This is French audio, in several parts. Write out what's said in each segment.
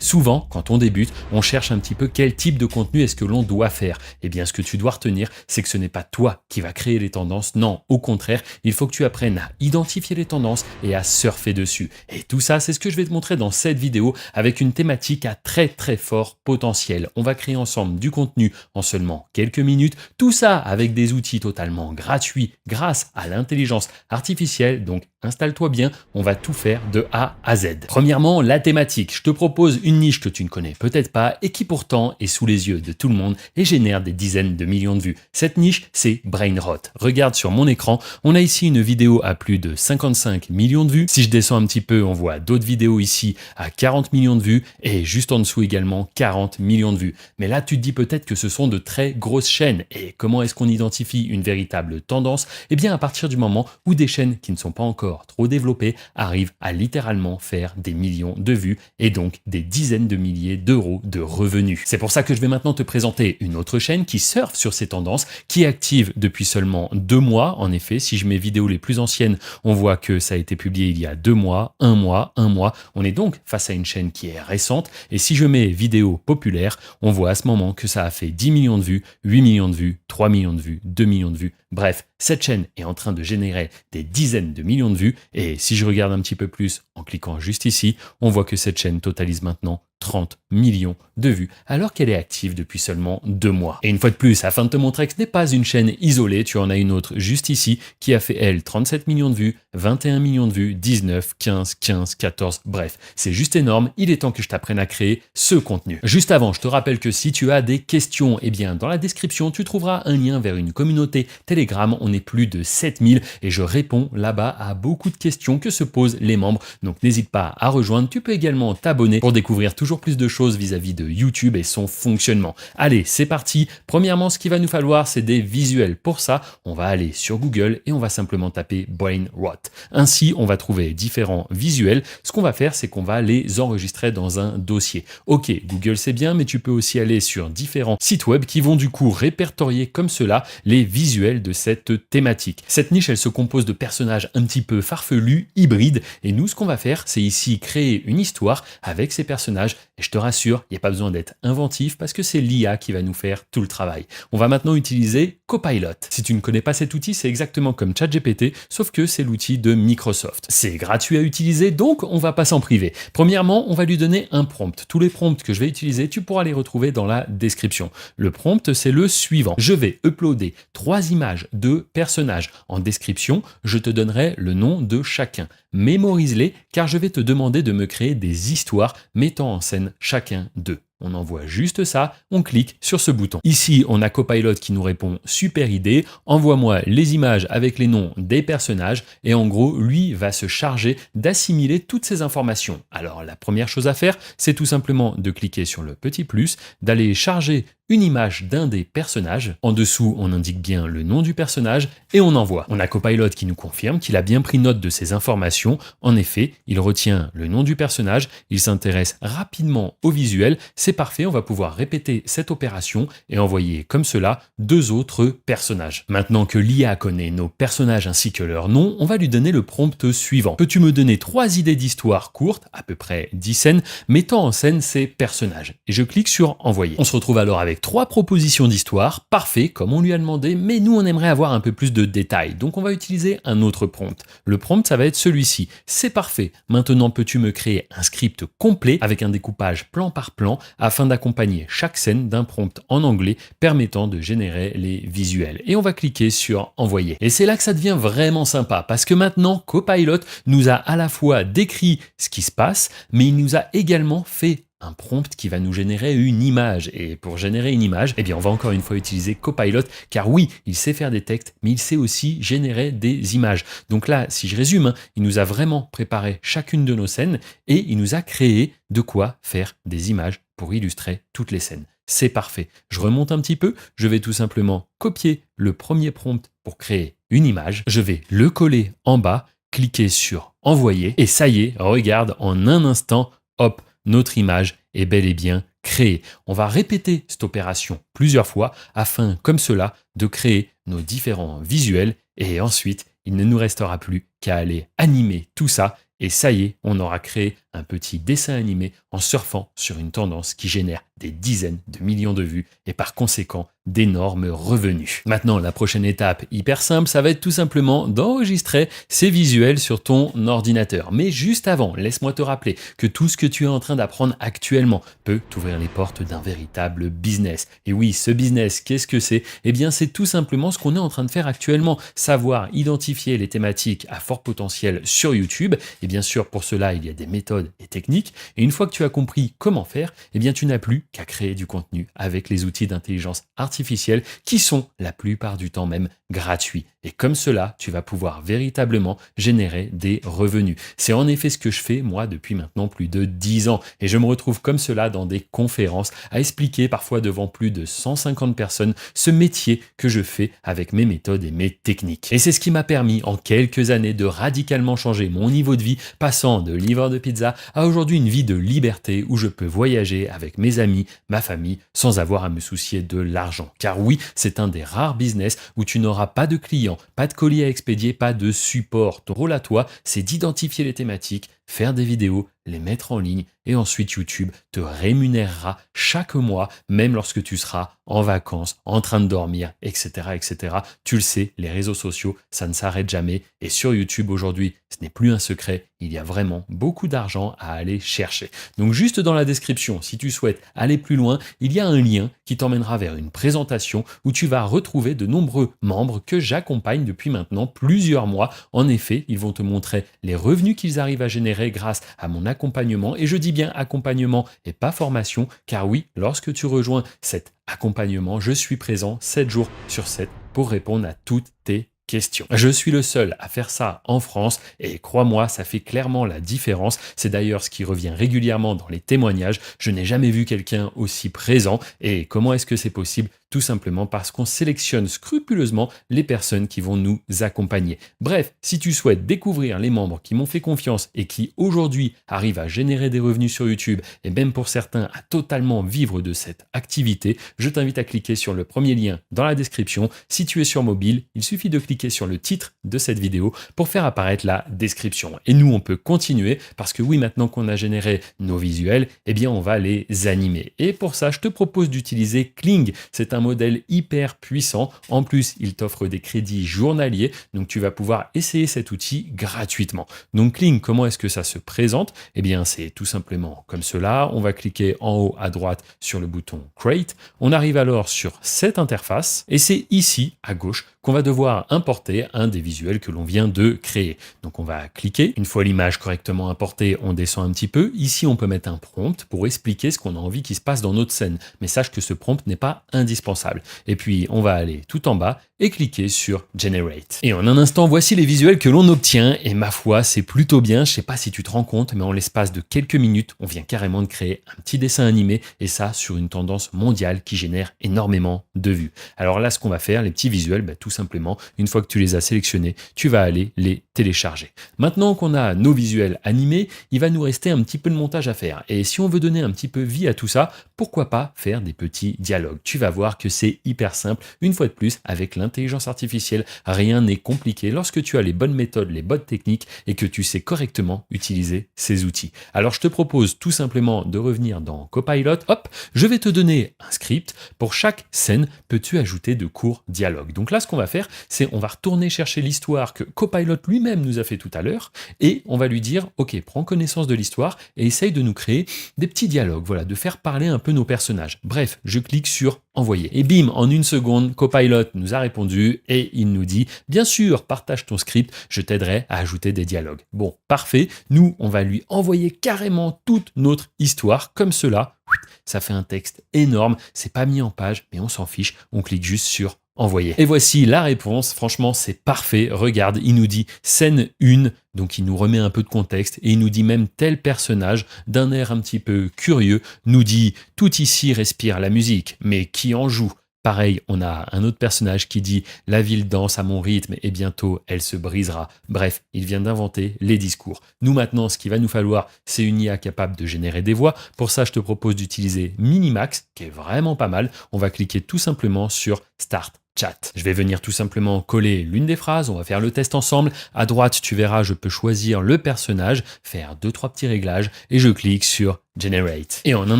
Souvent, quand on débute, on cherche un petit peu quel type de contenu est-ce que l'on doit faire. Eh bien, ce que tu dois retenir, c'est que ce n'est pas toi qui va créer les tendances. Non, au contraire, il faut que tu apprennes à identifier les tendances et à surfer dessus. Et tout ça, c'est ce que je vais te montrer dans cette vidéo avec une thématique à très très fort potentiel. On va créer ensemble du contenu en seulement quelques minutes. Tout ça avec des outils totalement gratuits grâce à l'intelligence artificielle. Donc, installe-toi bien, on va tout faire de A à Z. Premièrement, la thématique. Je te propose une niche que tu ne connais peut-être pas et qui pourtant est sous les yeux de tout le monde et génère des dizaines de millions de vues. Cette niche, c'est Brain Rot. Regarde sur mon écran, on a ici une vidéo à plus de 55 millions de vues. Si je descends un petit peu, on voit d'autres vidéos ici à 40 millions de vues et juste en dessous également 40 millions de vues. Mais là, tu te dis peut-être que ce sont de très grosses chaînes. Et comment est-ce qu'on identifie une véritable tendance? Eh bien, à partir du moment où des chaînes qui ne sont pas encore trop développées arrivent à littéralement faire des millions de vues et donc des dizaines de milliers d'euros de revenus. C'est pour ça que je vais maintenant te présenter une autre chaîne qui surfe sur ces tendances, qui est active depuis seulement 2 mois. En effet, si je mets vidéos les plus anciennes, on voit que ça a été publié il y a 2 mois, 1 mois, 1 mois. On est donc face à une chaîne qui est récente. Et si je mets vidéos populaires, on voit à ce moment que ça a fait 10 millions de vues, 8 millions de vues, 3 millions de vues, 2 millions de vues. Bref, cette chaîne est en train de générer des dizaines de millions de vues. Et si je regarde un petit peu plus en cliquant juste ici, on voit que cette chaîne totalise maintenant 30 millions de vues, alors qu'elle est active depuis seulement 2 mois. Et une fois de plus, afin de te montrer que ce n'est pas une chaîne isolée, tu en as une autre juste ici, qui a fait, elle, 37 millions de vues, 21 millions de vues, 19, 15, 15, 14, bref, c'est juste énorme, il est temps que je t'apprenne à créer ce contenu. Juste avant, je te rappelle que si tu as des questions, eh bien, dans la description, tu trouveras un lien vers une communauté Telegram, on est plus de 7000 et je réponds là-bas à beaucoup de questions que se posent les membres, donc n'hésite pas à rejoindre, tu peux également t'abonner pour découvrir toujours plus de choses vis-à-vis de YouTube et son fonctionnement. Allez, c'est parti. Premièrement, ce qu'il va nous falloir, c'est des visuels. Pour ça, on va aller sur Google et on va simplement taper Brain Rot. Ainsi, on va trouver différents visuels. Ce qu'on va faire, c'est qu'on va les enregistrer dans un dossier. Ok, Google c'est bien, mais tu peux aussi aller sur différents sites web qui vont du coup répertorier comme cela les visuels de cette thématique. Cette niche, elle se compose de personnages un petit peu farfelus, hybrides, et nous, ce qu'on va faire, c'est ici créer une histoire avec ces personnages. Et je te rassure, il n'y a pas besoin d'être inventif parce que c'est l'IA qui va nous faire tout le travail. On va maintenant utiliser Copilot. Si tu ne connais pas cet outil, c'est exactement comme ChatGPT, sauf que c'est l'outil de Microsoft. C'est gratuit à utiliser, donc on va pas s'en priver. Premièrement, on va lui donner un prompt. Tous les prompts que je vais utiliser, tu pourras les retrouver dans la description. Le prompt, c'est le suivant. Je vais uploader 3 images de personnages. En description, je te donnerai le nom de chacun. Mémorise-les car je vais te demander de me créer des histoires mettant en scène chacun d'eux. On envoie juste ça, on clique sur ce bouton. Ici, on a Copilot qui nous répond « Super idée, envoie-moi les images avec les noms des personnages » et en gros, lui va se charger d'assimiler toutes ces informations. Alors, la première chose à faire, c'est tout simplement de cliquer sur le petit plus, d'aller charger une image d'un des personnages. En dessous, on indique bien le nom du personnage et on envoie. On a Copilot qui nous confirme qu'il a bien pris note de ces informations. En effet, il retient le nom du personnage, il s'intéresse rapidement au visuel. C'est parfait, on va pouvoir répéter cette opération et envoyer comme cela 2 autres personnages. Maintenant que l'IA connaît nos personnages ainsi que leur nom, on va lui donner le prompt suivant. Peux-tu me donner 3 idées d'histoire courtes, à peu près 10 scènes, mettant en scène ces personnages? Et je clique sur envoyer. On se retrouve alors avec 3 propositions d'histoire, parfait, comme on lui a demandé, mais nous on aimerait avoir un peu plus de détails, donc on va utiliser un autre prompt. Le prompt, ça va être celui-ci. C'est parfait, maintenant peux-tu me créer un script complet avec un découpage plan par plan afin d'accompagner chaque scène d'un prompt en anglais permettant de générer les visuels. Et on va cliquer sur envoyer. Et c'est là que ça devient vraiment sympa parce que maintenant Copilot nous a à la fois décrit ce qui se passe, mais il nous a également fait un prompt qui va nous générer une image. Et pour générer une image, eh bien, on va encore une fois utiliser Copilot, car oui, il sait faire des textes, mais il sait aussi générer des images. Donc là, si je résume, il nous a vraiment préparé chacune de nos scènes et il nous a créé de quoi faire des images pour illustrer toutes les scènes. C'est parfait. Je remonte un petit peu, je vais tout simplement copier le premier prompt pour créer une image, je vais le coller en bas, cliquer sur envoyer et ça y est, regarde, en un instant, hop, notre image est bel et bien créée. On va répéter cette opération plusieurs fois afin, comme cela, de créer nos différents visuels et ensuite, il ne nous restera plus qu'à aller animer tout ça et ça y est, on aura créé un petit dessin animé en surfant sur une tendance qui génère des dizaines de millions de vues et par conséquent d'énormes revenus. Maintenant, la prochaine étape, hyper simple, ça va être tout simplement d'enregistrer ces visuels sur ton ordinateur. Mais juste avant, laisse-moi te rappeler que tout ce que tu es en train d'apprendre actuellement peut t'ouvrir les portes d'un véritable business. Et oui, ce business, qu'est-ce que c'est? Eh bien, c'est tout simplement ce qu'on est en train de faire actuellement, savoir identifier les thématiques à fort potentiel sur YouTube. Et bien sûr, pour cela, il y a des méthodes et techniques. Et une fois que tu as compris comment faire, eh bien, tu n'as plus qu'à créer du contenu avec les outils d'intelligence artificielle qui sont la plupart du temps même gratuits. Et comme cela, tu vas pouvoir véritablement générer des revenus. C'est en effet ce que je fais moi depuis maintenant plus de 10 ans. Et je me retrouve comme cela dans des conférences à expliquer parfois devant plus de 150 personnes ce métier que je fais avec mes méthodes et mes techniques. Et c'est ce qui m'a permis en quelques années de radicalement changer mon niveau de vie, passant de livreur de pizza à aujourd'hui une vie de liberté où je peux voyager avec mes amis, ma famille, sans avoir à me soucier de l'argent. Car oui, c'est un des rares business où tu n'auras pas de clients, pas de colis à expédier, pas de support. Ton rôle à toi, c'est d'identifier les thématiques, faire des vidéos, les mettre en ligne et ensuite YouTube te rémunérera chaque mois, même lorsque tu seras en vacances, en train de dormir, etc., etc. Tu le sais, les réseaux sociaux, ça ne s'arrête jamais. Et sur YouTube aujourd'hui, ce n'est plus un secret, il y a vraiment beaucoup d'argent à aller chercher. Donc juste dans la description, si tu souhaites aller plus loin, il y a un lien qui t'emmènera vers une présentation où tu vas retrouver de nombreux membres que j'accompagne depuis maintenant plusieurs mois. En effet, ils vont te montrer les revenus qu'ils arrivent à générer grâce à mon accompagnement. Et je dis bien accompagnement et pas formation, car oui, lorsque tu rejoins cet accompagnement, je suis présent 7 jours sur 7 pour répondre à toutes tes questions. Je suis le seul à faire ça en France et crois-moi, ça fait clairement la différence. C'est d'ailleurs ce qui revient régulièrement dans les témoignages. Je n'ai jamais vu quelqu'un aussi présent. Et comment est-ce que c'est possible? Tout simplement parce qu'on sélectionne scrupuleusement les personnes qui vont nous accompagner. Bref, si tu souhaites découvrir les membres qui m'ont fait confiance et qui aujourd'hui arrivent à générer des revenus sur YouTube et même pour certains à totalement vivre de cette activité, je t'invite à cliquer sur le premier lien dans la description. Si tu es sur mobile, il suffit de cliquer sur le titre de cette vidéo pour faire apparaître la description. Et nous, on peut continuer parce que oui, maintenant qu'on a généré nos visuels, eh bien, on va les animer. Et pour ça, je te propose d'utiliser Kling. C'est un modèle hyper puissant. En plus, il t'offre des crédits journaliers. Donc, tu vas pouvoir essayer cet outil gratuitement. Donc, Kling, comment est-ce que ça se présente? Eh bien, c'est tout simplement comme cela. On va cliquer en haut à droite sur le bouton Create. On arrive alors sur cette interface et c'est ici, à gauche, qu'on va devoir importer un des visuels que l'on vient de créer. Donc, on va cliquer. Une fois l'image correctement importée, on descend un petit peu. Ici, on peut mettre un prompt pour expliquer ce qu'on a envie qu'il se passe dans notre scène. Mais sache que ce prompt n'est pas indispensable. Et puis, on va aller tout en bas et cliquer sur Generate. Et en un instant, voici les visuels que l'on obtient. Et ma foi, c'est plutôt bien. Je sais pas si tu te rends compte, mais en l'espace de quelques minutes, on vient carrément de créer un petit dessin animé. Et ça, sur une tendance mondiale qui génère énormément de vues. Alors là, ce qu'on va faire, les petits visuels, tout simplement, une fois que tu les as sélectionnés, tu vas aller les télécharger. Maintenant qu'on a nos visuels animés, il va nous rester un petit peu de montage à faire. Et si on veut donner un petit peu vie à tout ça, pourquoi pas faire des petits dialogues? Tu vas voir que c'est hyper simple. Une fois de plus, avec l'intelligence artificielle, rien n'est compliqué lorsque tu as les bonnes méthodes, les bonnes techniques et que tu sais correctement utiliser ces outils. Alors, je te propose tout simplement de revenir dans Copilot. Hop, je vais te donner un script. Pour chaque scène, peux-tu ajouter de courts dialogues? Donc là, ce qu'on va faire, c'est on va retourner chercher l'histoire que Copilot lui-même nous a fait tout à l'heure et on va lui dire, OK, prends connaissance de l'histoire et essaye de nous créer des petits dialogues, voilà, de faire parler un peu nos personnages. Bref, je clique sur envoyer. Et bim, en une seconde, Copilot nous a répondu et il nous dit, bien sûr, partage ton script, je t'aiderai à ajouter des dialogues. Bon, parfait. Nous, on va lui envoyer carrément toute notre histoire comme cela. Ça fait un texte énorme. C'est pas mis en page, mais on s'en fiche. On clique juste sur envoyer. Et voici la réponse. Franchement, c'est parfait. Regarde, il nous dit scène 1. Donc, il nous remet un peu de contexte et il nous dit même tel personnage, d'un air un petit peu curieux, nous dit tout ici respire la musique, mais qui en joue? Pareil, on a un autre personnage qui dit « La ville danse à mon rythme et bientôt elle se brisera ». Bref, il vient d'inventer les discours. Nous maintenant, ce qu'il va nous falloir, c'est une IA capable de générer des voix. Pour ça, je te propose d'utiliser Minimax, qui est vraiment pas mal. On va cliquer tout simplement sur « Start ». chat. Je vais venir tout simplement coller l'une des phrases, on va faire le test ensemble. À droite, tu verras, je peux choisir le personnage, faire 2-3 petits réglages et je clique sur Generate. Et en un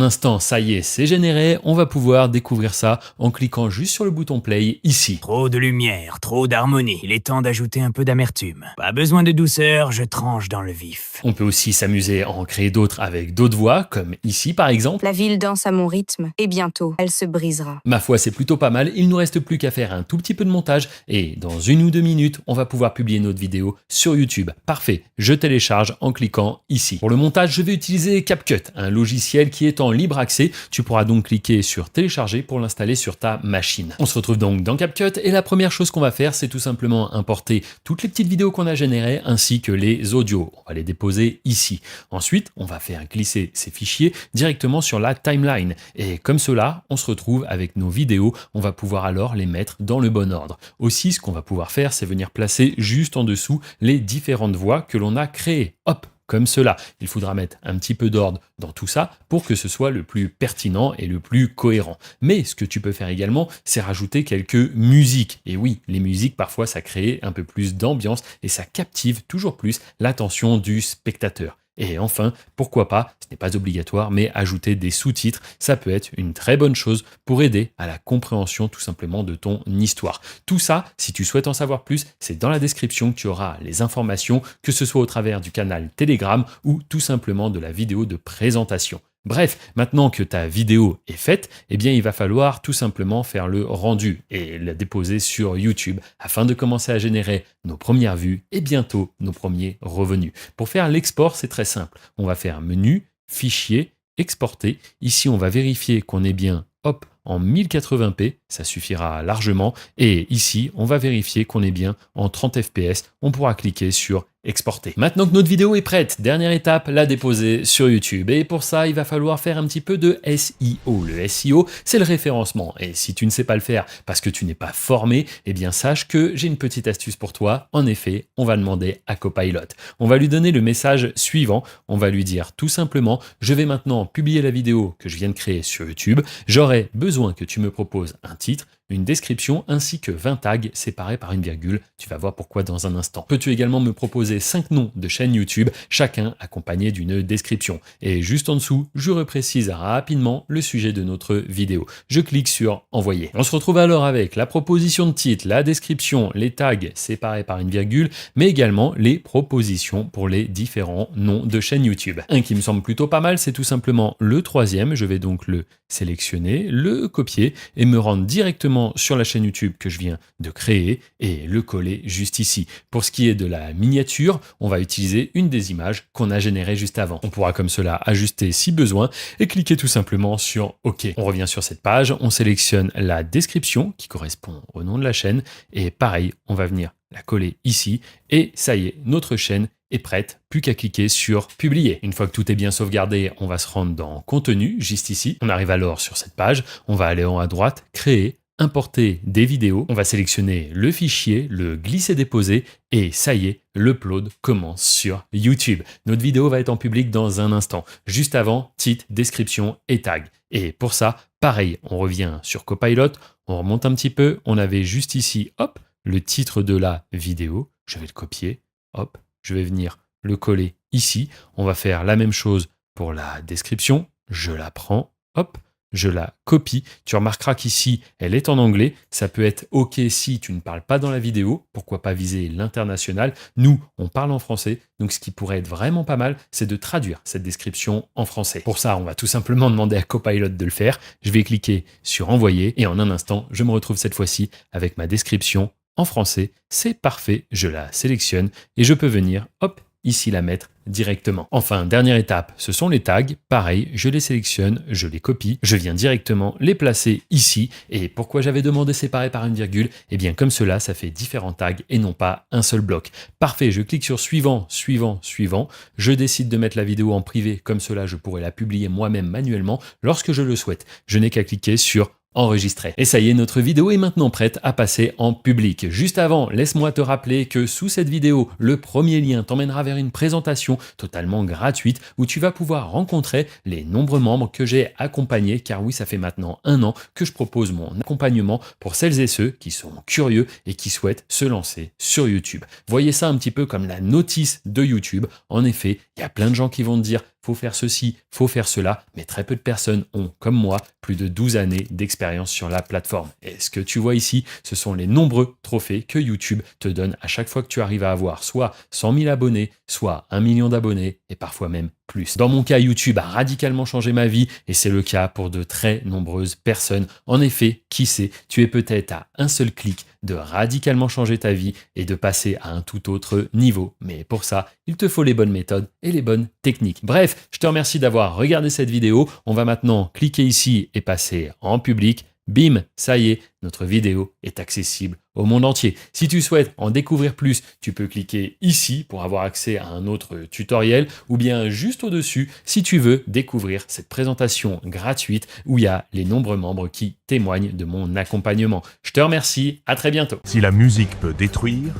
instant, ça y est, c'est généré. On va pouvoir découvrir ça en cliquant juste sur le bouton play ici. Trop de lumière, trop d'harmonie. Il est temps d'ajouter un peu d'amertume. Pas besoin de douceur, je tranche dans le vif. On peut aussi s'amuser à en créer d'autres avec d'autres voix, comme ici par exemple. La ville danse à mon rythme et bientôt, elle se brisera. Ma foi, c'est plutôt pas mal. Il nous reste plus qu'à faire un tout petit peu de montage et dans 1 ou 2 minutes, on va pouvoir publier notre vidéo sur YouTube. Parfait, je télécharge en cliquant ici. Pour le montage, je vais utiliser CapCut, un logiciel qui est en libre accès. Tu pourras donc cliquer sur télécharger pour l'installer sur ta machine. On se retrouve donc dans CapCut et la première chose qu'on va faire, c'est tout simplement importer toutes les petites vidéos qu'on a générées ainsi que les audios. On va les déposer ici. Ensuite, on va faire glisser ces fichiers directement sur la timeline et comme cela, on se retrouve avec nos vidéos. On va pouvoir alors les mettre dans le bon ordre. Aussi, ce qu'on va pouvoir faire, c'est venir placer juste en dessous les différentes voix que l'on a créées. Hop, comme cela. Il faudra mettre un petit peu d'ordre dans tout ça pour que ce soit le plus pertinent et le plus cohérent. Mais ce que tu peux faire également, c'est rajouter quelques musiques. Et oui, les musiques, parfois, ça crée un peu plus d'ambiance et ça captive toujours plus l'attention du spectateur. Et enfin, pourquoi pas, ce n'est pas obligatoire, mais ajouter des sous-titres, ça peut être une très bonne chose pour aider à la compréhension tout simplement de ton histoire. Tout ça, si tu souhaites en savoir plus, c'est dans la description que tu auras les informations, que ce soit au travers du canal Telegram ou tout simplement de la vidéo de présentation. Bref, maintenant que ta vidéo est faite, eh bien, il va falloir tout simplement faire le rendu et la déposer sur YouTube afin de commencer à générer nos premières vues et bientôt nos premiers revenus. Pour faire l'export, c'est très simple. On va faire menu, fichier, exporter. Ici, on va vérifier qu'on est bien, hop, en 1080p, ça suffira largement. Et ici, on va vérifier qu'on est bien en 30 fps. On pourra cliquer sur exporter. Maintenant que notre vidéo est prête, dernière étape, la déposer sur YouTube. Et pour ça, il va falloir faire un petit peu de SEO. Le SEO, c'est le référencement. Et si tu ne sais pas le faire parce que tu n'es pas formé, eh bien sache que j'ai une petite astuce pour toi. En effet, on va demander à Copilot. On va lui donner le message suivant. On va lui dire tout simplement, je vais maintenant publier la vidéo que je viens de créer sur YouTube. J'aurai besoin que tu me proposes un titre, une description ainsi que 20 tags séparés par une virgule. Tu vas voir pourquoi dans un instant. Peux-tu également me proposer 5 noms de chaînes YouTube, chacun accompagné d'une description. Et juste en dessous, je reprécise rapidement le sujet de notre vidéo. Je clique sur envoyer. On se retrouve alors avec la proposition de titre, la description, les tags séparés par une virgule, mais également les propositions pour les différents noms de chaînes YouTube. Un qui me semble plutôt pas mal, c'est tout simplement le troisième. Je vais donc le sélectionner, le copier et me rendre directement sur la chaîne YouTube que je viens de créer et le coller juste ici. Pour ce qui est de la miniature, on va utiliser une des images qu'on a générées juste avant. On pourra comme cela ajuster si besoin et cliquer tout simplement sur OK. On revient sur cette page, on sélectionne la description qui correspond au nom de la chaîne et pareil, on va venir la coller ici et ça y est, notre chaîne est prête, plus qu'à cliquer sur publier. Une fois que tout est bien sauvegardé, on va se rendre dans contenu, juste ici. On arrive alors sur cette page, on va aller en haut à droite, créer, importer des vidéos, on va sélectionner le fichier, le glisser-déposer et ça y est, l'upload commence sur YouTube. Notre vidéo va être en public dans un instant. Juste avant, titre, description et tag. Et pour ça, pareil, on revient sur Copilot, on remonte un petit peu, on avait juste ici, hop, le titre de la vidéo, je vais le copier, hop, je vais venir le coller ici, on va faire la même chose pour la description, je la prends, hop, je la copie. Tu remarqueras qu'ici, elle est en anglais. Ça peut être OK si tu ne parles pas dans la vidéo. Pourquoi pas viser l'international? Nous, on parle en français. Donc, ce qui pourrait être vraiment pas mal, c'est de traduire cette description en français. Pour ça, on va tout simplement demander à Copilot de le faire. Je vais cliquer sur envoyer et en un instant, je me retrouve cette fois-ci avec ma description en français. C'est parfait. Je la sélectionne et je peux venir, hop, ici la mettre directement. Enfin, dernière étape, ce sont les tags. Pareil, je les sélectionne, je les copie, je viens directement les placer ici. Et pourquoi j'avais demandé séparer par une virgule? Eh bien, comme cela, ça fait différents tags et non pas un seul bloc. Parfait, je clique sur suivant, suivant, suivant. Je décide de mettre la vidéo en privé. Comme cela, je pourrais la publier moi-même manuellement lorsque je le souhaite. Je n'ai qu'à cliquer sur enregistré. Et ça y est, notre vidéo est maintenant prête à passer en public. Juste avant, laisse-moi te rappeler que sous cette vidéo, le premier lien t'emmènera vers une présentation totalement gratuite où tu vas pouvoir rencontrer les nombreux membres que j'ai accompagnés, car oui, ça fait maintenant 1 an que je propose mon accompagnement pour celles et ceux qui sont curieux et qui souhaitent se lancer sur YouTube. Voyez ça un petit peu comme la notice de YouTube. En effet, il y a plein de gens qui vont te dire faut faire ceci, faut faire cela, mais très peu de personnes ont, comme moi, plus de 12 années d'expérience sur la plateforme. Et ce que tu vois ici, ce sont les nombreux trophées que YouTube te donne à chaque fois que tu arrives à avoir soit 100 000 abonnés, soit 1 million d'abonnés, et parfois même plus. Dans mon cas, YouTube a radicalement changé ma vie, et c'est le cas pour de très nombreuses personnes. En effet, qui sait, tu es peut-être à un seul clic de radicalement changer ta vie et de passer à un tout autre niveau. Mais pour ça, il te faut les bonnes méthodes et les bonnes techniques. Bref, je te remercie d'avoir regardé cette vidéo. On va maintenant cliquer ici et passer en public. Bim, ça y est, notre vidéo est accessible au monde entier. Si tu souhaites en découvrir plus, tu peux cliquer ici pour avoir accès à un autre tutoriel ou bien juste au-dessus si tu veux découvrir cette présentation gratuite où il y a les nombreux membres qui témoignent de mon accompagnement. Je te remercie, à très bientôt. Si la musique peut détruire,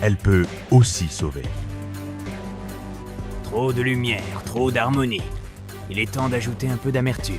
elle peut aussi sauver. Trop de lumière, trop d'harmonie. Il est temps d'ajouter un peu d'amertume.